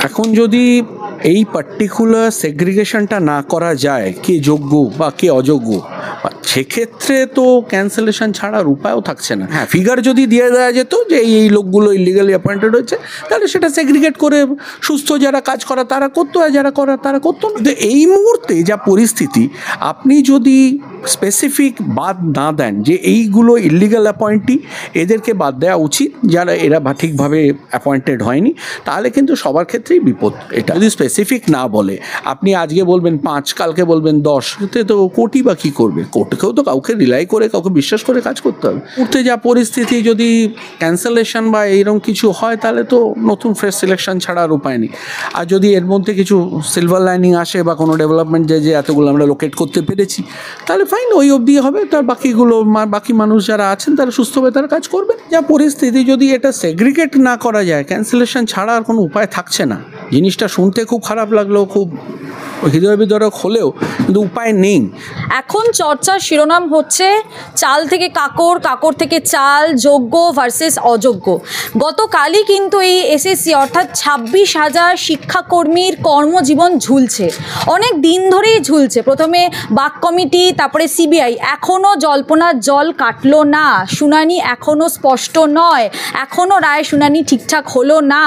এখন যদি এই পার্টিকুলার সেগ্রিগেশনটা না করা যায় কে যোগ্য বা কে অযোগ্য, সেক্ষেত্রে তো ক্যান্সেলেশন ছাড়ার উপায়ও থাকছে না। হ্যাঁ, ফিগার যদি দিয়ে দেওয়া যেত যে এই লোকগুলো ইলিগালি অ্যাপয়েন্টেড হয়েছে, তাহলে সেটা সেগ্রিগেট করে সুস্থ যারা কাজ করা তারা করতো, আর যারা করা তারা করতো না। কিন্তু এই মুহূর্তে যা পরিস্থিতি, আপনি যদি স্পেসিফিক বাদ না দেন যে এইগুলো ইলিগাল অ্যাপয়েন্টি, এদেরকে বাদ দেওয়া উচিত যারা এরা ঠিকভাবে অ্যাপয়েন্টেড হয়নি, তাহলে কিন্তু সবার ক্ষেত্রেই বিপদ। এটা যদি স্পেসিফিক না বলে, আপনি আজকে বলবেন 5, কালকে বলবেন 10, তো কোর্টই বা কী করবে? কোর্টকেও তো কাউকে রিলাই করে, কাউকে বিশ্বাস করে কাজ করতে হবে। মুহূর্তে যা পরিস্থিতি, যদি ক্যান্সেলেশন বা এইরকম কিছু হয়, তাহলে তো নতুন ফ্রেশ সিলেকশন ছাড়া আর উপায় নেই। আর যদি এর মধ্যে কিছু সিলভার লাইনিং আসে বা কোনো ডেভেলপমেন্ট যে এতগুলো আমরা লোকেট করতে পেরেছি, তাহলে ফাইন, ওই অবধি হবে। তার বাকি মানুষ যারা আছেন তারা সুস্থভাবে তারা কাজ করবে। যা পরিস্থিতি, যদি এটা সেগ্রিগেট না করা যায়, ক্যান্সেলেশন ছাড়া আর কোনো উপায় থাকছে না। জিনিসটা শুনতে খুব খারাপ লাগলেও, খুব হৃদয় বিদারক হলেও, কিন্তু উপায় নেই। এখন চর্চার শিরোনাম হচ্ছে চাল থেকে কাকর, কাকর থেকে চাল, যোগ্য ভার্সেস অযোগ্য। গতকালই কিন্তু এই এসএসসি অর্থাৎ 26,000 শিক্ষাকর্মীর কর্মজীবন ঝুলছে, অনেক দিন ধরেই ঝুলছে। প্রথমে বাক কমিটি, তারপরে সিবিআই, এখনও জল্পনার জল কাটলো না। শুনানি এখনও স্পষ্ট নয়, এখনও রায় শুনানি ঠিকঠাক হলো না,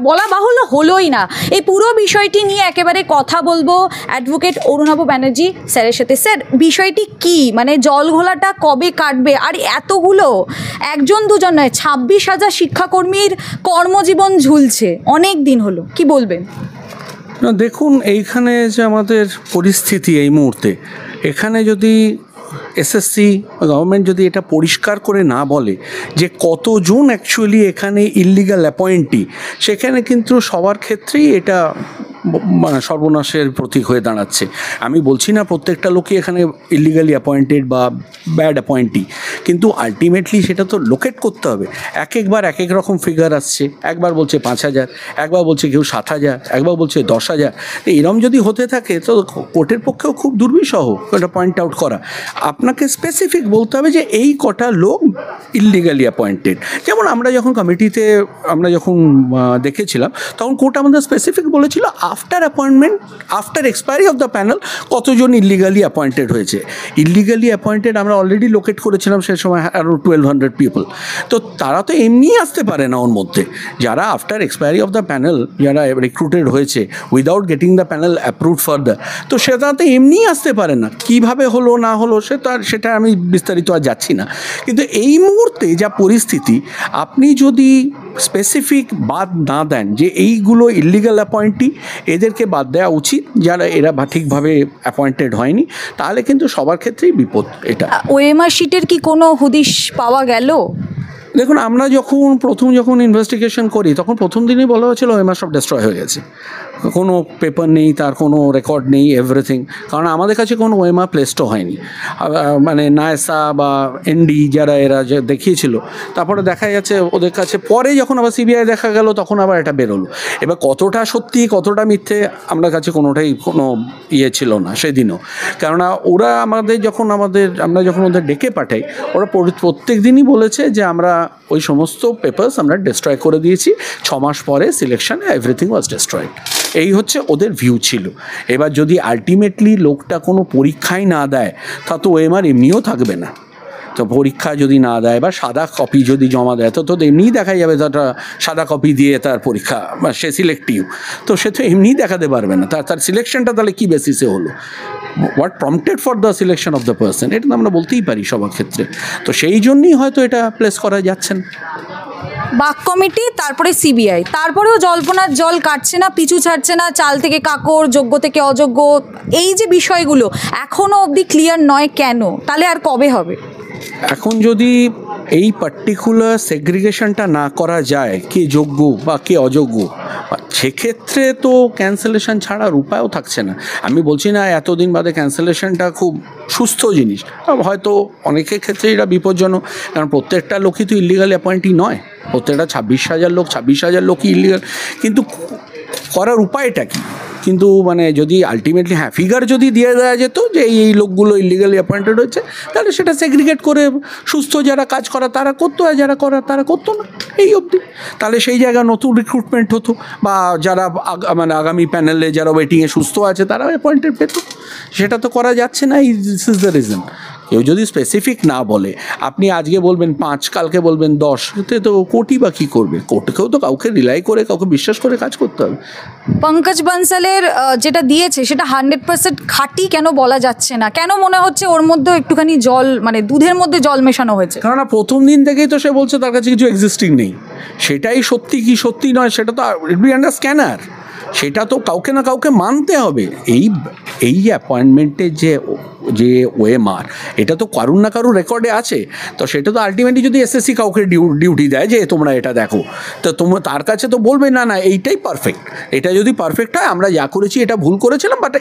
বলা বাহুল্য হলোই না। এই পুরো বিষয়টি নিয়ে একেবারে কথা বলবো অ্যাডভোকেট অরুণাভ ব্যানার্জি স্যারের সাথে। স্যার, বিষয়টি কি, মানে জল ঘোলাটা কবে কাটবে? আর এতগুলো, একজন দুজন নয়, 26,000 শিক্ষাকর্মীর কর্মজীবন ঝুলছে অনেক দিন হলো, কি বলবেন? না, দেখুন, এইখানে যে আমাদের পরিস্থিতি এই মুহূর্তে, এখানে যদি এসএসসি গভর্নমেন্ট যদি এটা পরিষ্কার করে না বলে যে কতজন অ্যাকচুয়ালি এখানে ইললিগাল অ্যাপয়েন্টি, সেখানে কিন্তু সবার ক্ষেত্রেই এটা মানে সর্বনাশের প্রতীক হয়ে দাঁড়াচ্ছে। আমি বলছি না প্রত্যেকটা লোকই এখানে ইলিগালি অ্যাপয়েন্টেড বা ব্যাড অ্যাপয়েন্টি, কিন্তু আলটিমেটলি সেটা তো লোকেট করতে হবে। একবার এক এক রকম ফিগার আসছে, একবার বলছে 5,000, একবার বলছে কেউ 7,000, একবার বলছে 10,000। এরম যদি হতে থাকে তো কোর্টের পক্ষেও খুব দুর্বিষহ এটা পয়েন্ট আউট করা। আপনাকে স্পেসিফিক বলতে হবে যে এই কটা লোক ইললিগালি অ্যাপয়েন্টেড। যেমন আমরা যখন কমিটিতে দেখেছিলাম, তখন কোর্ট আমাদের স্পেসিফিক বলেছিল after appointment, after expiry of the panel কতজন ইললিগালি অ্যাপয়েন্টেড হয়েছে। ইললিগালি অ্যাপয়েন্টেড আমরা অলরেডি লোকেট করেছিলাম সে সময় আরও 1,200 পিপল। তো তারা তো এমনিই আসতে পারে না ওর মধ্যে। যারা after expiry of the panel যারা রিক্রুটেড হয়েছে without getting the panel approved further, তো সেটা তো এমনিই আসতে পারে না। কীভাবে হলো না হলো সেটা আমি বিস্তারিত আর যাচ্ছি না। কিন্তু এই মুহূর্তে যা পরিস্থিতি, আপনি যদি স্পেসিফিক বাদ না দেন যে এইগুলো ইললিগাল অ্যাপয়েন্টি, এদেরকে বাদ দেওয়া উচিত যারা এরা ঠিকভাবে অ্যাপয়েন্টেড হয়নি, তাহলে কিন্তু সবার ক্ষেত্রেই বিপদ। এটা ওএমআর শিটের কি কোনো হদিশ পাওয়া গেল? দেখুন, আমরা যখন ইনভেস্টিগেশন করি, তখন প্রথম দিনই বলা হয়েছিল ওএমআর সব ডিস্ট্রয় হয়ে গেছে, কোনো পেপার নেই, তার কোনো রেকর্ড নেই, এভরিথিং। কারণ আমাদের কাছে কোনো ওএমআর প্লেসডও হয়নি, মানে নায়সা বা এনডি যারা এরা যে দেখিয়েছিল, তারপরে দেখা যাচ্ছে ওদের কাছে পরে যখন আবার সিবিআই দেখা গেল, তখন আবার এটা বেরোলো। এবার কতটা সত্যি কতটা মিথ্যে আমার কাছে কোনো ইয়ে ছিল না সেদিনও। কেননা ওরা আমরা যখন ওদের ডেকে পাঠাই, ওরা প্রত্যেক দিনই বলেছে যে আমরা ওই সমস্ত পেপারস আমরা ডিস্ট্রয় করে দিয়েছি, 6 মাস পরে সিলেকশনে এভরিথিং ওয়াজ ডিস্ট্রয়েড। এই হচ্ছে ওদের ভিউ ছিল। এবার যদি আলটিমেটলি লোকটা কোনো পরীক্ষাই না দেয়, তা তো ওএমআর এমনিও থাকবে না। তো পরীক্ষা যদি না দেয় বা সাদা কপি যদি জমা দেয়, তো এমনিই দেখা যাবে তারা সাদা কপি দিয়ে তার পরীক্ষা বা সে সিলেক্টিভ, তো সে তো এমনিই দেখাতে পারবে না। তার সিলেকশনটা তাহলে কী বেসিসে হলো, what prompted for the selection of the person, এটা তো আমরা বলতেই পারি সবার ক্ষেত্রে। তো সেই জন্যই হয়তো এটা প্লেস করা যাচ্ছেন। বাক কমিটি, তারপরে সিবিআই, তারপরেও জল্পনার জল কাটছে না, পিছু ছাড়ছে না। চাল থেকে কাকর, যোগ্য থেকে অযোগ্য, এই যে বিষয়গুলো এখনও অবধি ক্লিয়ার নয় কেন? তাহলে আর কবে হবে? এখন যদি এই পার্টিকুলার সেগ্রিগেশনটা না করা যায় কে যোগ্য বা কে অযোগ্য, সেক্ষেত্রে তো ক্যান্সেলেশন ছাড়ার উপায়ও থাকছে না। আমি বলছি না এতদিন বাদে ক্যান্সেলেশনটা খুব সুস্থ জিনিস, হয়তো অনেকের ক্ষেত্রে এটা বিপজ্জনক, কারণ প্রত্যেকটা লোকই তো ইলিগাল অ্যাপয়েন্টি নয়। প্রত্যেকটা 26,000 লোকই ইলিগাল, কিন্তু করার উপায়টা কী? কিন্তু মানে যদি আলটিমেটলি হ্যাঁ ফিগার যদি দিয়ে দেওয়া যেত যে এই লোকগুলো ইলিগালি অ্যাপয়েন্টেড হয়েছে, তাহলে সেটা সেগ্রিগেট করে সুস্থ যারা কাজ করা তারা করতো, আর যারা করার তারা করতো না, এই অবধি। তাহলে সেই জায়গায় নতুন রিক্রুটমেন্ট হতো, বা যারা মানে আগামী প্যানেলে যারা ওয়েটিংয়ে সুস্থ আছে তারা অ্যাপয়েন্টেড পেত। সেটা তো করা যাচ্ছে না, দিস ইজ দ্য রিজন। কেউ যদি স্পেসিফিক না বলে, আপনি আজকে বলবেন 5, কালকে বলবেন 10, তো কোটি বা কী করবে? কোর্টকেও তো কাউকে রিলাই করে, কাউকে বিশ্বাস করে কাজ করতে হবে। পঙ্কজ বানসালের যেটা দিয়েছে সেটা 100% খাঁটি কেন বলা যাচ্ছে না? কেন মনে হচ্ছে ওর মধ্যে একটুখানি জল, মানে দুধের মধ্যে জল মেশানো হয়েছে? কেননা প্রথম দিন থেকেই তো সে বলছে তার কাছে কিছু এক্সিস্টিং নেই। সেটাই সত্যি কি সত্যি নয় সেটা তো বি আন্ডার স্ক্যানার, সেটা তো কাউকে না কাউকে মানতে হবে। এই অ্যাপয়েন্টমেন্টের যে ওএমআর, এটা তো কারুর না কারুর রেকর্ডে আছে। তো সেটা তো আলটিমেটলি যদি এসএসসি কাউকে ডিউটি দেয় যে তোমরা এটা দেখো, তো তোমরা তার কাছে তো বলবে না না এইটাই পারফেক্ট। এটা যদি পারফেক্ট হয়, আমরা যা করেছি এটা ভুল করেছিলাম, but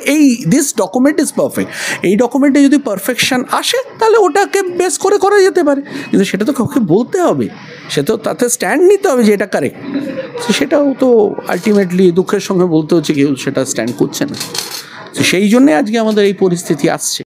this document is perfect. এই ডকুমেন্টে যদি পারফেকশন আসে তাহলে ওটাকে বেস করে করা যেতে পারে, কিন্তু সেটা তো কাউকে বলতে হবে, সে তো তাতে স্ট্যান্ড নিতে হবে যে এটা কারেক্ট। সেটাও তো আলটিমেটলি দুঃখের সঙ্গে বলতে হচ্ছে কেউ সেটা স্ট্যান্ড করছে না। সেই জন্যে আজকে আমাদের এই পরিস্থিতি আসছে।